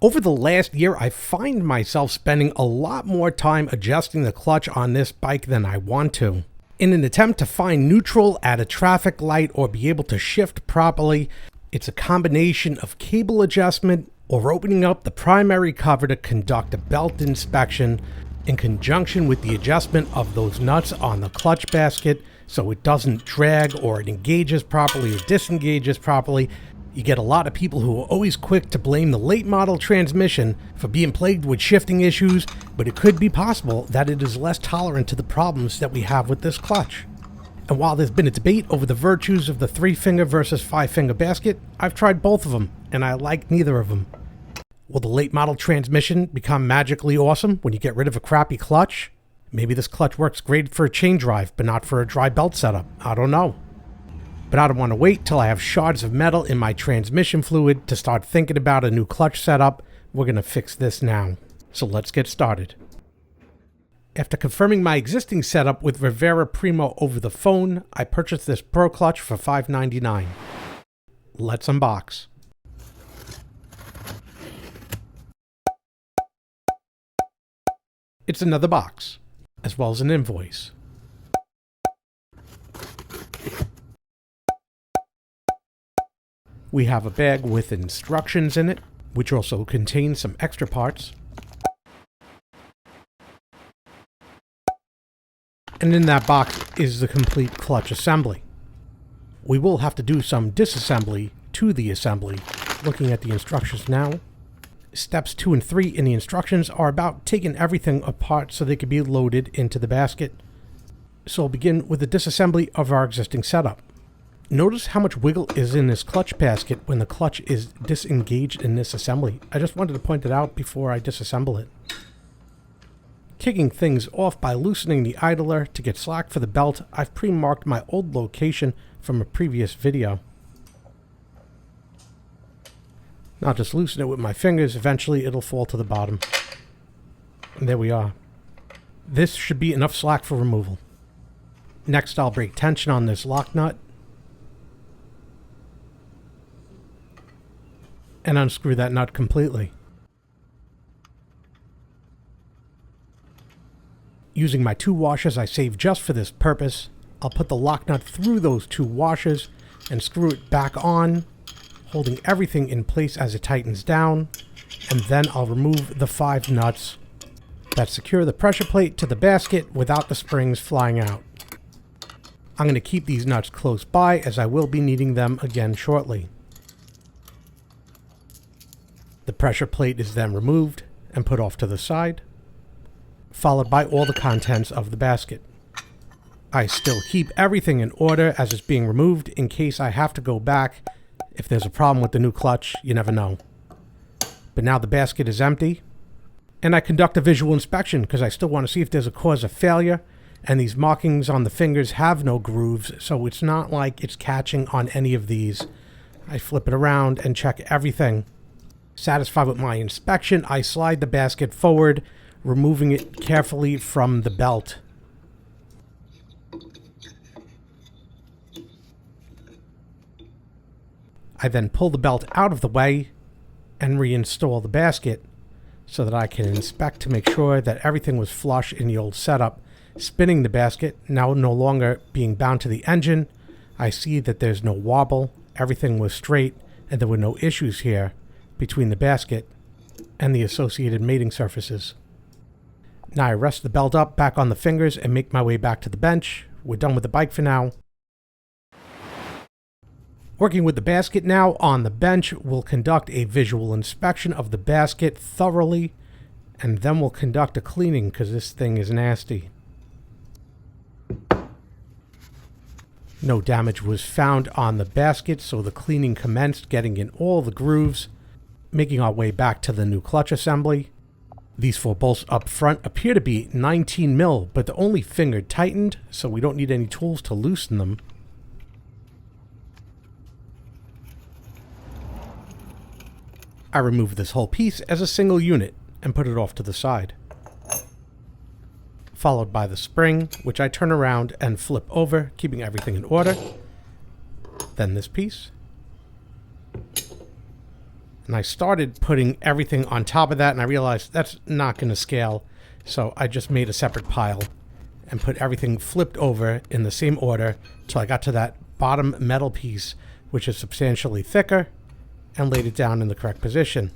Over the last year, I find myself spending a lot more time adjusting the clutch on this bike than I want to. In an attempt to find neutral at a traffic light or be able to shift properly, it's a combination of cable adjustment or opening up the primary cover to conduct a belt inspection in conjunction with the adjustment of those nuts on the clutch basket so it doesn't drag or it engages properly or disengages properly. You get a lot of people who are always quick to blame the late model transmission for being plagued with shifting issues, but it could be possible that it is less tolerant to the problems that we have with this clutch. And while there's been a debate over the virtues of the 3-finger versus 5-finger basket, I've tried both of them, and I like neither of them. Will the late model transmission become magically awesome when you get rid of a crappy clutch? Maybe this clutch works great for a chain drive, but not for a dry belt setup. I don't know. But I don't want to wait till I have shards of metal in my transmission fluid to start thinking about a new clutch setup. We're going to fix this now. So let's get started. After confirming my existing setup with Rivera Primo over the phone, I purchased this Pro clutch for $5.99. Let's unbox. It's another box, as well as an invoice. We have a bag with instructions in it, which also contains some extra parts. And in that box is the complete clutch assembly. We will have to do some disassembly to the assembly. Looking at the instructions now, steps 2 and 3 in the instructions are about taking everything apart so they can be loaded into the basket. So I'll begin with the disassembly of our existing setup. Notice how much wiggle is in this clutch basket when the clutch is disengaged in this assembly. I just wanted to point it out before I disassemble it. Kicking things off by loosening the idler to get slack for the belt, I've pre-marked my old location from a previous video. Now just loosen it with my fingers, eventually it'll fall to the bottom. And there we are. This should be enough slack for removal. Next I'll break tension on this lock nut and unscrew that nut completely. Using my 2 washers I saved just for this purpose, I'll put the lock nut through those 2 washers and screw it back on, holding everything in place as it tightens down, and then I'll remove the 5 nuts that secure the pressure plate to the basket without the springs flying out. I'm going to keep these nuts close by as I will be needing them again shortly. The pressure plate is then removed and put off to the side, followed by all the contents of the basket. I still keep everything in order as it's being removed in case I have to go back. If there's a problem with the new clutch, you never know. But now the basket is empty, and I conduct a visual inspection because I still want to see if there's a cause of failure, and these markings on the fingers have no grooves, so it's not like it's catching on any of these. I flip it around and check everything. Satisfied with my inspection, I slide the basket forward, removing it carefully from the belt. I then pull the belt out of the way and reinstall the basket so that I can inspect to make sure that everything was flush in the old setup. Spinning the basket, now no longer being bound to the engine, I see that there's no wobble, everything was straight, and there were no issues here between the basket and the associated mating surfaces. Now I rest the belt up back on the fingers and make my way back to the bench. We're done with the bike for now. Working with the basket now on the bench, we'll conduct a visual inspection of the basket thoroughly, and then we'll conduct a cleaning because this thing is nasty. No damage was found on the basket, so the cleaning commenced, getting in all the grooves, making our way back to the new clutch assembly. These 4 bolts up front appear to be 19 mil, but they're only finger tightened, so we don't need any tools to loosen them. I remove this whole piece as a single unit and put it off to the side, followed by the spring, which I turn around and flip over, keeping everything in order. Then this piece, And I started putting everything on top of that, and I realized that's not going to scale. So I just made a separate pile and put everything flipped over in the same order till I got to that bottom metal piece, which is substantially thicker, and laid it down in the correct position.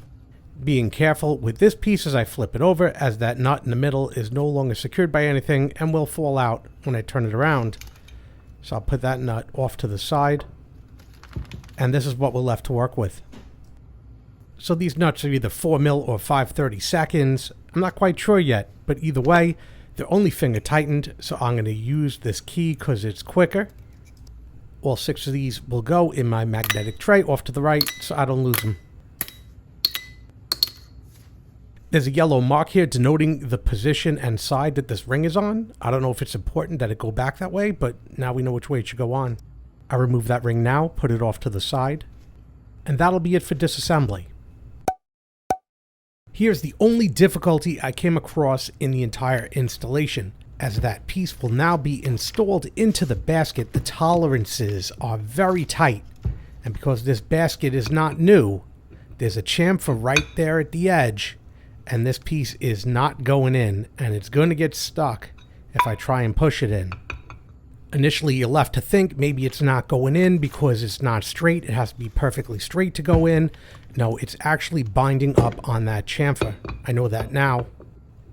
Being careful with this piece as I flip it over, as that nut in the middle is no longer secured by anything and will fall out when I turn it around. So I'll put that nut off to the side, and this is what we're left to work with. So these nuts are either 4mm or 5/32. I'm not quite sure yet, but either way, they're only finger tightened, so I'm going to use this key because it's quicker. All 6 of these will go in my magnetic tray off to the right, so I don't lose them. There's a yellow mark here denoting the position and side that this ring is on. I don't know if it's important that it go back that way, but now we know which way it should go on. I remove that ring now, put it off to the side, and that'll be it for disassembly. Here's the only difficulty I came across in the entire installation. As that piece will now be installed into the basket, the tolerances are very tight. And because this basket is not new, there's a chamfer right there at the edge, and this piece is not going in, and it's going to get stuck if I try and push it in. Initially, you're left to think maybe it's not going in because it's not straight. It has to be perfectly straight to go in. No, it's actually binding up on that chamfer. I know that now.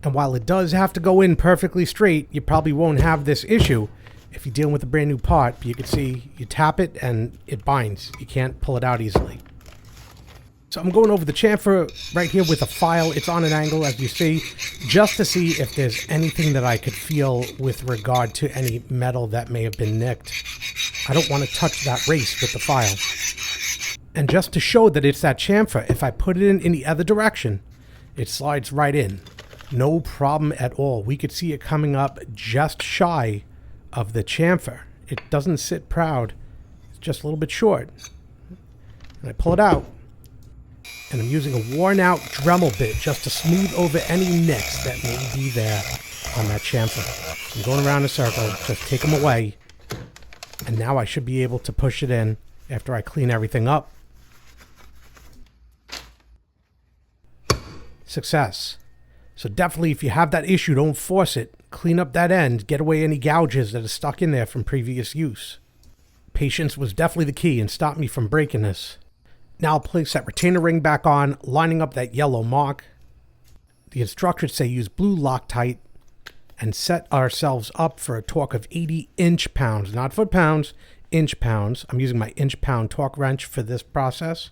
And while it does have to go in perfectly straight, you probably won't have this issue if you're dealing with a brand new part. But you can see you tap it and it binds. You can't pull it out easily. So I'm going over the chamfer right here with a file. It's on an angle, as you see, just to see if there's anything that I could feel with regard to any metal that may have been nicked. I don't want to touch that race with the file. And just to show that it's that chamfer, if I put it in the other direction, it slides right in. No problem at all. We could see it coming up just shy of the chamfer. It doesn't sit proud. It's just a little bit short. And I pull it out. And I'm using a worn out Dremel bit just to smooth over any nicks that may be there on that chamfer. I'm going around a circle, just take them away. And now I should be able to push it in after I clean everything up. Success. So definitely if you have that issue, don't force it. Clean up that end, get away any gouges that are stuck in there from previous use. Patience was definitely the key and stopped me from breaking this. Now I'll place that retainer ring back on, lining up that yellow mark. The instructions say use blue Loctite and set ourselves up for a torque of 80 inch-pounds, not foot-pounds, inch-pounds. I'm using my inch-pound torque wrench for this process.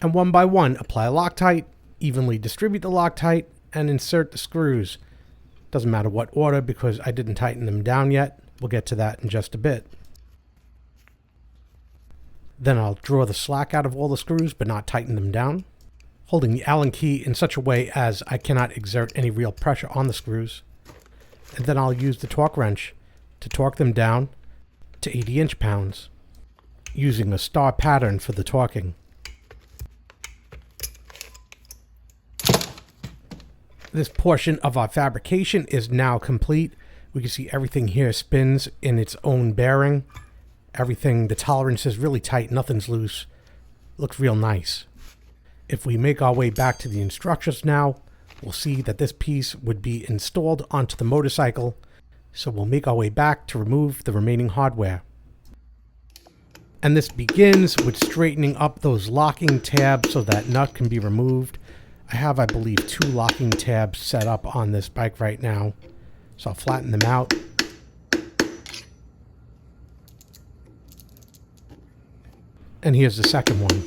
And one by one, apply Loctite, evenly distribute the Loctite, and insert the screws. Doesn't matter what order because I didn't tighten them down yet. We'll get to that in just a bit. Then I'll draw the slack out of all the screws but not tighten them down, holding the Allen key in such a way as I cannot exert any real pressure on the screws. And then I'll use the torque wrench to torque them down to 80 inch-pounds, using a star pattern for the torquing. This portion of our fabrication is now complete. We can see everything here spins in its own bearing. Everything, the tolerance is really tight, nothing's loose. Looks real nice. If we make our way back to the instructions now, we'll see that this piece would be installed onto the motorcycle. So we'll make our way back to remove the remaining hardware. And this begins with straightening up those locking tabs so that nut can be removed. I have, I believe, 2 locking tabs set up on this bike right now. So I'll flatten them out. And here's the second one.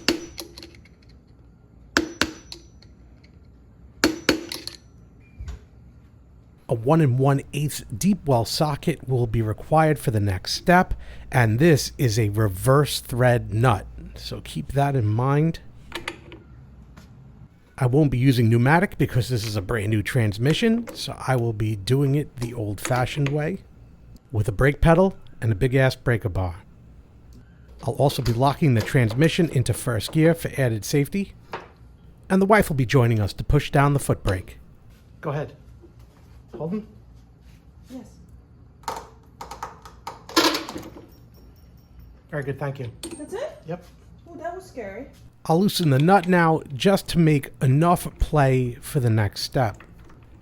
A 1 1/8 deep well socket will be required for the next step, and this is a reverse thread nut, so keep that in mind. I won't be using pneumatic because this is a brand new transmission, so I will be doing it the old-fashioned way with a brake pedal and a big-ass breaker bar. I'll also be locking the transmission into first gear for added safety, and the wife will be joining us to push down the foot brake. Go ahead. Hold him. Yes. Very good, thank you. That's it? Yep. Oh, that was scary. I'll loosen the nut now just to make enough play for the next step.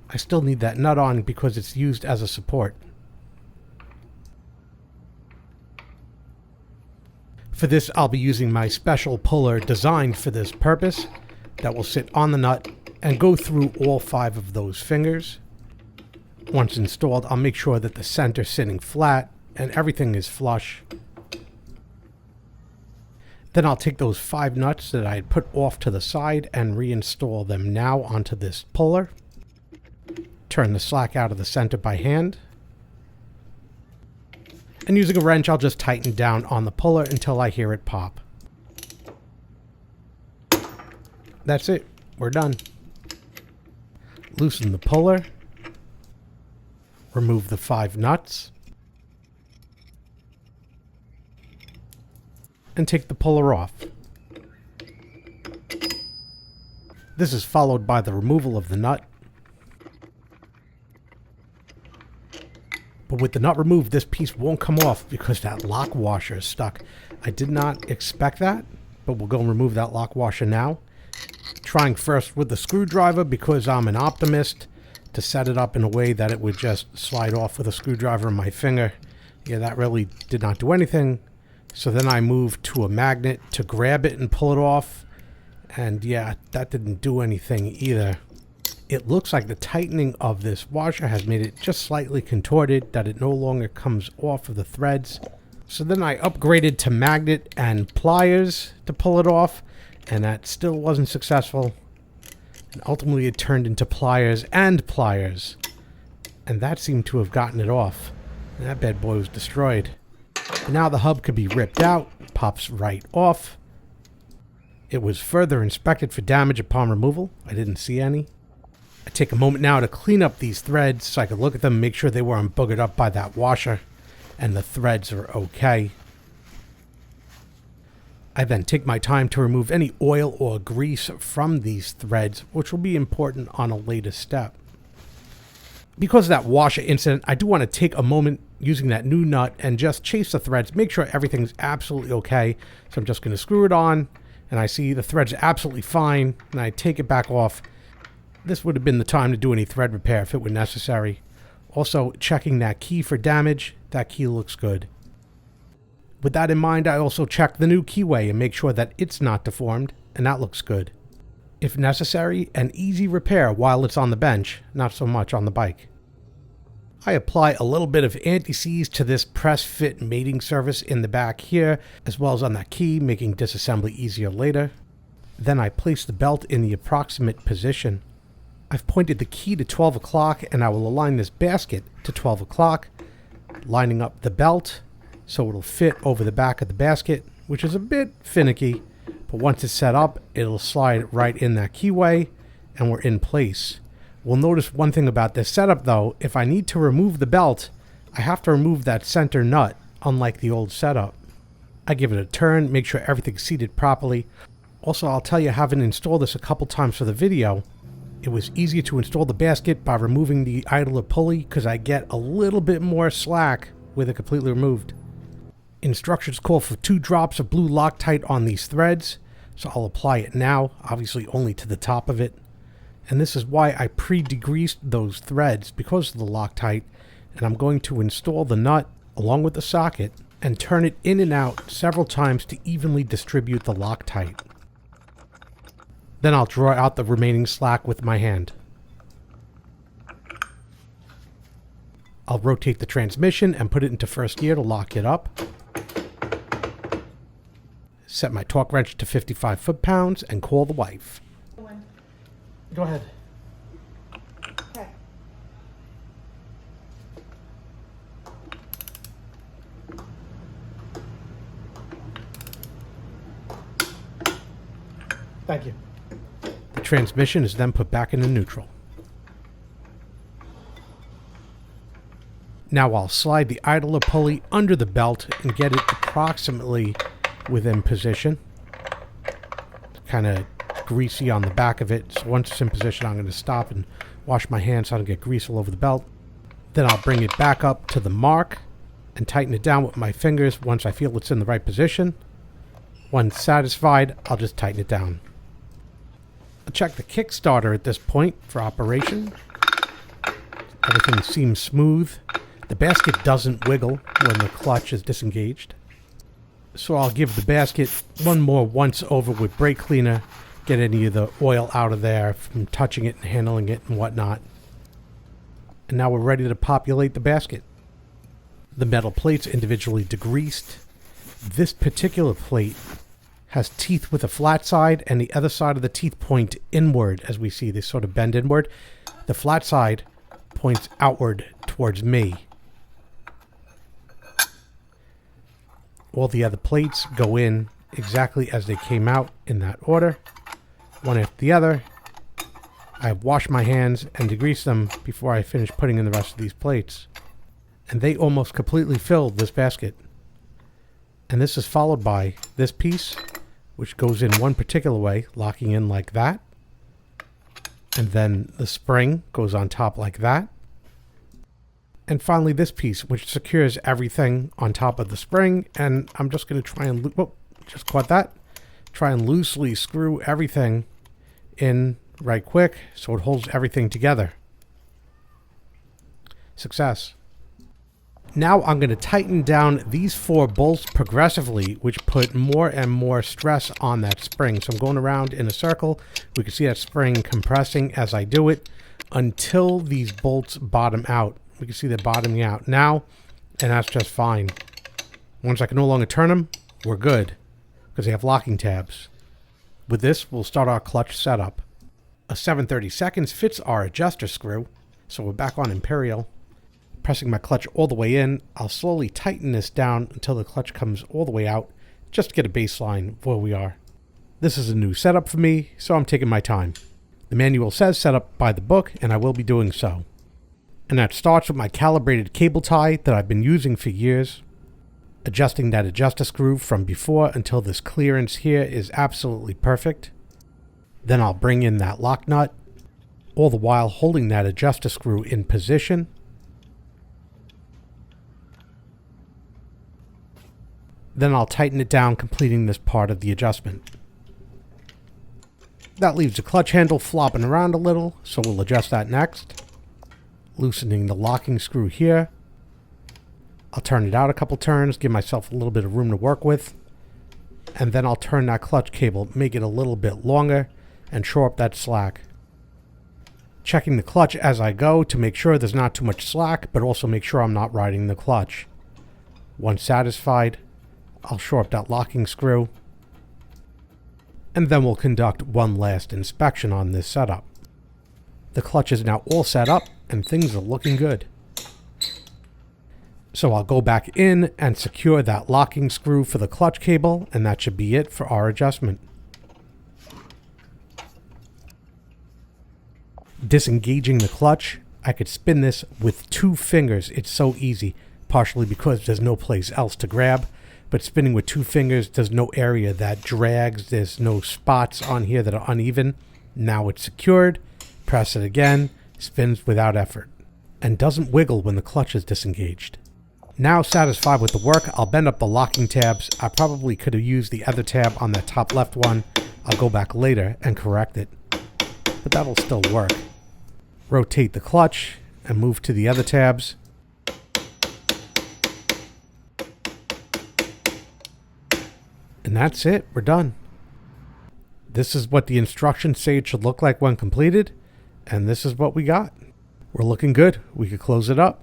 I still need that nut on because it's used as a support. For this, I'll be using my special puller designed for this purpose that will sit on the nut and go through all 5 of those fingers. Once installed, I'll make sure that the center's sitting flat and everything is flush. Then I'll take those 5 nuts that I had put off to the side and reinstall them now onto this puller. Turn the slack out of the center by hand. And using a wrench, I'll just tighten down on the puller until I hear it pop. That's it. We're done. Loosen the puller. Remove the 5 nuts. And take the puller off. This is followed by the removal of the nut. But with the nut removed, this piece won't come off because that lock washer is stuck. I did not expect that, but we'll go and remove that lock washer now. Trying first with the screwdriver because I'm an optimist, to set it up in a way that it would just slide off with a screwdriver in my finger. Yeah, that really did not do anything. So then I moved to a magnet to grab it and pull it off. And yeah, that didn't do anything either. It looks like the tightening of this washer has made it just slightly contorted, that it no longer comes off of the threads. So then I upgraded to magnet and pliers to pull it off, and that still wasn't successful. And ultimately it turned into pliers and pliers. And that seemed to have gotten it off. And that bad boy was destroyed. And now the hub could be ripped out, pops right off. It was further inspected for damage upon removal. I didn't see any. I take a moment now to clean up these threads so I could look at them, make sure they weren't boogered up by that washer, and the threads are okay. I then take my time to remove any oil or grease from these threads, which will be important on a later step. Because of that washer incident, I do want to take a moment using that new nut and just chase the threads, make sure everything's absolutely okay. So I'm just going to screw it on, and I see the threads are absolutely fine, and I take it back off. This would have been the time to do any thread repair if it were necessary. Also, checking that key for damage. That key looks good. With that in mind, I also check the new keyway and make sure that it's not deformed, and that looks good. If necessary, an easy repair while it's on the bench, not so much on the bike. I apply a little bit of anti-seize to this press-fit mating surface in the back here, as well as on that key, making disassembly easier later. Then I place the belt in the approximate position. I've pointed the key to 12 o'clock, and I will align this basket to 12 o'clock, lining up the belt so it'll fit over the back of the basket, which is a bit finicky, but once it's set up, it'll slide right in that keyway, and we're in place. We'll notice one thing about this setup though: if I need to remove the belt, I have to remove that center nut, unlike the old setup. I give it a turn, make sure everything's seated properly. Also, I'll tell you, having installed this a couple times for the video, it was easier to install the basket by removing the idler pulley because I get a little bit more slack with it completely removed. Instructions call for 2 drops of blue Loctite on these threads, so I'll apply it now, obviously only to the top of it. And this is why I pre-degreased those threads, because of the Loctite, and I'm going to install the nut along with the socket and turn it in and out several times to evenly distribute the Loctite. Then I'll draw out the remaining slack with my hand. I'll rotate the transmission and put it into first gear to lock it up. Set my torque wrench to 55 foot-pounds and call the wife. Go ahead. Okay. Thank you. The transmission is then put back into neutral. Now I'll slide the idler pulley under the belt and get it approximately within position. Kind of greasy on the back of it, so once it's in position, I'm going to stop and wash my hands so I don't get grease all over the belt. Then I'll bring it back up to the mark and tighten it down with my fingers once I feel it's in the right position. Once satisfied, I'll just tighten it down. I'll check the Kickstarter at this point for operation. Everything seems smooth. The basket doesn't wiggle when the clutch is disengaged. So I'll give the basket one more once over with brake cleaner, get any of the oil out of there from touching it and handling it and whatnot. And now we're ready to populate the basket. The metal plate's individually degreased. This particular plate has teeth with a flat side, and the other side of the teeth point inward. As we see, they sort of bend inward. The flat side points outward towards me. All the other plates go in exactly as they came out in that order, one after the other. I wash my hands and degrease them before I finish putting in the rest of these plates. And they almost completely filled this basket. And this is followed by this piece, which goes in one particular way, locking in like that. And then the spring goes on top like that. And finally this piece, which secures everything on top of the spring. And I'm just going to try and, just caught that. Try and loosely screw everything in right quick so it holds everything together. Success. Now I'm going to tighten down these 4 bolts progressively, which put more and more stress on that spring. So I'm going around in a circle. We can see that spring compressing as I do it until these bolts bottom out. We can see they're bottoming out now, and that's just fine. Once I can no longer turn them, we're good, because they have locking tabs. With this, we'll start our clutch setup. A 7/32 fits our adjuster screw, so we're back on Imperial. Pressing my clutch all the way in, I'll slowly tighten this down until the clutch comes all the way out, just to get a baseline of where we are. This is a new setup for me, so I'm taking my time. The manual says set up by the book, and I will be doing so. And that starts with my calibrated cable tie that I've been using for years. Adjusting that adjuster screw from before until this clearance here is absolutely perfect. Then I'll bring in that lock nut, all the while holding that adjuster screw in position. Then I'll tighten it down, completing this part of the adjustment. That leaves the clutch handle flopping around a little, so we'll adjust that next. Loosening the locking screw here. I'll turn it out a couple turns, give myself a little bit of room to work with. And then I'll turn that clutch cable, make it a little bit longer, and shore up that slack. Checking the clutch as I go to make sure there's not too much slack, but also make sure I'm not riding the clutch. Once satisfied, I'll shore up that locking screw. And then we'll conduct one last inspection on this setup. The clutch is now all set up, and things are looking good. So I'll go back in and secure that locking screw for the clutch cable, and that should be it for our adjustment. Disengaging the clutch, I could spin this with 2 fingers. It's so easy, partially because there's no place else to grab. But spinning with 2 fingers, there's no area that drags. There's no spots on here that are uneven. Now it's secured. Press it again. Spins without effort. And doesn't wiggle when the clutch is disengaged. Now satisfied with the work, I'll bend up the locking tabs. I probably could have used the other tab on that top left one. I'll go back later and correct it. But that'll still work. Rotate the clutch and move to the other tabs. And that's it, we're done. This is what the instructions say it should look like when completed, and this is what we got. We're looking good, we could close it up.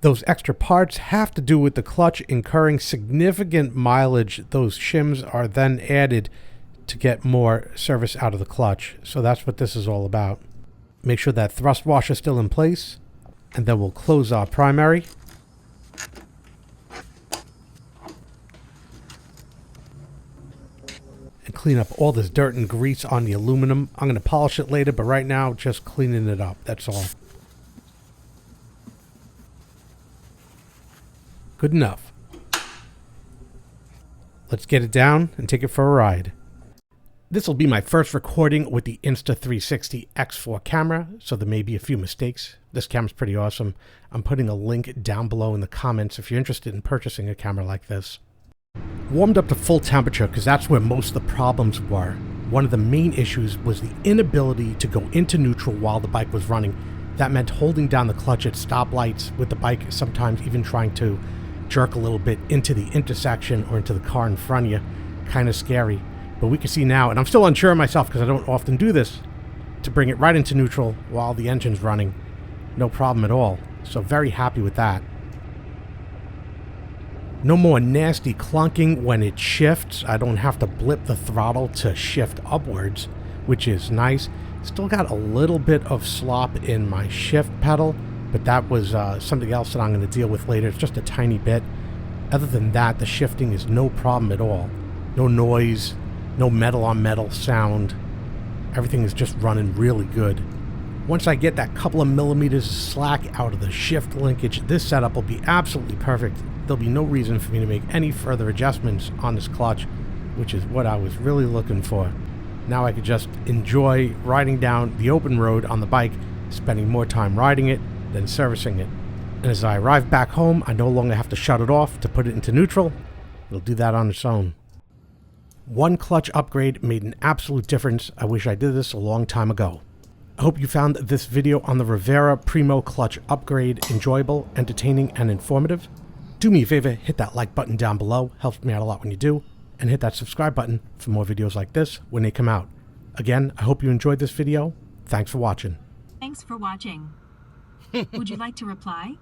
Those extra parts have to do with the clutch incurring significant mileage. Those shims are then added to get more service out of the clutch, so that's what this is all about. Make sure that thrust washer is still in place, and then we'll close our primary. And clean up all this dirt and grease on the aluminum. I'm going to polish it later, but right now, just cleaning it up, that's all. Good enough. Let's get it down and take it for a ride. This will be my first recording with the Insta360 X4 camera, so there may be a few mistakes. This camera's pretty awesome. I'm putting a link down below in the comments if you're interested in purchasing a camera like this. Warmed up to full temperature because that's where most of the problems were. One of the main issues was the inability to go into neutral while the bike was running. That meant holding down the clutch at stoplights with the bike, sometimes even trying to jerk a little bit into the intersection or into the car in front of you. Kind of scary. But we can see now, and I'm still unsure of myself because I don't often do this, to bring it right into neutral while the engine's running. No problem at all. So very happy with that. No more nasty clunking when it shifts. I don't have to blip the throttle to shift upwards, which is nice. Still got a little bit of slop in my shift pedal, but that was something else that I'm going to deal with later. It's just a tiny bit. Other than that, the shifting is no problem at all. No noise, no metal on metal sound. Everything is just running really good. Once I get that couple of millimeters of slack out of the shift linkage, this setup will be absolutely perfect. There'll be no reason for me to make any further adjustments on this clutch, which is what I was really looking for. Now I could just enjoy riding down the open road on the bike, spending more time riding it than servicing it. And as I arrive back home, I no longer have to shut it off to put it into neutral. It'll do that on its own. One clutch upgrade made an absolute difference. I wish I did this a long time ago. I hope you found this video on the Rivera Primo clutch upgrade enjoyable, entertaining, and informative. Do me a favor, hit that like button down below. Helps me out a lot when you do. And hit that subscribe button for more videos like this when they come out. Again, I hope you enjoyed this video. Thanks for watching. Thanks for watching. Would you like to reply?